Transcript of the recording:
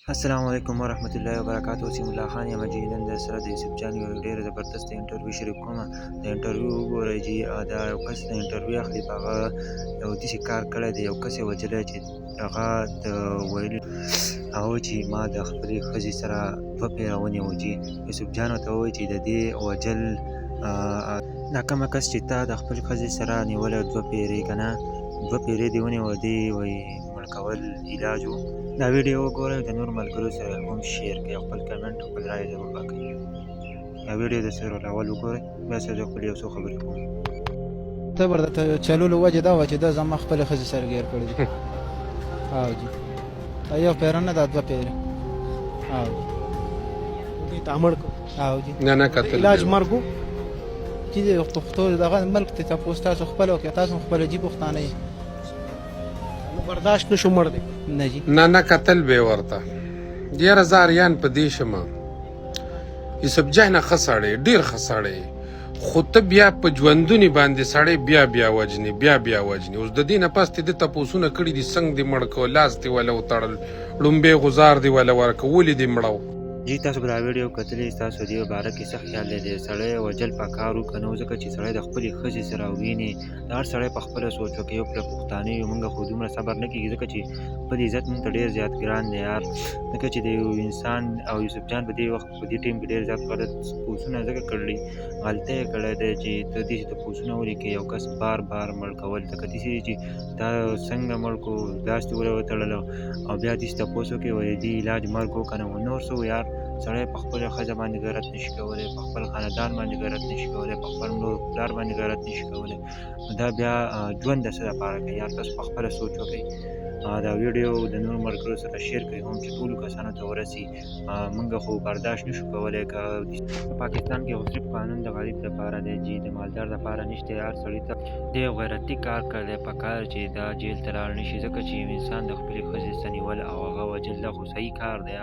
السلام علیکم ورحمت الله وبرکاته. وسیم الله خان یم چې نن در سره د یوسف جان یو ډېره زبردست انټرویو شریک کوم. د انټرویو وګورئ چې دا یو کس د انټرویو اخلي، په هغه یو داسې کار کړی دی، یو کس یې وژلی چې هغه د ویلي هغه چې ما د خپلې ښځې سره 2 پیره ونیو. چې یوسف جان ورته ووایي چې د دې وژل دا کومه کس چې تا د خپلې ښځې سره نیولی 2 پیرې که نه 2 پیرې دې ونیوه، دې وایي مړ کول علاج و. دا ویډیو وګورئ، د نورو ملګرو سره هم شیر کړئ، خپل کمنټ خپل رایې ضرور راکړئ. دا ویډیو د سره اول وګورئ، بیا سره زه خپل یو څو خبرې کوم. ته ورته چلولو وجه دا وه چې دا زما خپلې ښځې سره ګیر کړی دي. او جي دا 1 پیره نه دا 2 پیرې. او دې ته مړ کو او جي نه قتل علاج مرګو چې د پښتو دغه ملک ته تاسو تاسو خپل او که تاسو خپل جی پښتانه یې نو برداشت نشو مړ دی. نه جي نه قتل به ورته ډیر زاریان په دې شمه یوسف جان خسړې ډیر خسړې خو ته بیا په ژوندونی باندې سړې بیا وجني اوس د دې نه پاس ته د تپوسونه کړي دي څنګه دې مړ کو لاس دی ولا وتړل لومبه غزار دی ولا ورکولې دی مړو. جی تاسو به دا ویډیو کتلی، تاسو دې باره کې څه خیال دی؟ سړی وژل پکار و که نه؟ ځکه چې سړی د خپلې ښځې سره ویني، د هر سړی په خپله سوچ وکړي. یو پله پښتانه یو، موږ خو دومره صبر نه کېږي ځکه چې خپل عزت موږ ته ډېر زیات ګران دی یار. ځکه چې د یو انسان او یوسف جان په دې وخت په دې ټیم کې ډېر زیات غلط تپوسونه ځکه کړي، غلطۍ یې کړی دی چې ته داسې تپوسونه ولیکې یو کس بار مړ کول. ځکه داسې چې تا څنګه مړ کو، لاس دې ولې وتړلو او بیا داسې تپوس وکړې وایي دې علاج مرګ و که نه و. نور څه و یار، سړی په خپله ښځه باندې غیرت نشي کولی، په خپل خاندان باندې غیرت نشي کولی، په خپل مور پلار باندې غیرت نشي کولی. نو دا بیا ژوند د څه دپاره کوي یار؟ تاسو په خپله سوچ وکړئ. دا ویډیو د نورو ملګرو سره شیر کړئ هم چې ټولو کسانو ته ورسي. موږ خو برداشت نشو کولی. که په پاکستان کې خو صرف قانون د غریب دپاره دی چې د مالدار دپاره نشته. هر سړي ته د یو غیرتي کار کړی پکار چې دا جیل ته لاړ نشي، ځکه چې یو انسان د خپلې ښځې څه نیول او هغه وژل دا خو صحیح کار دی.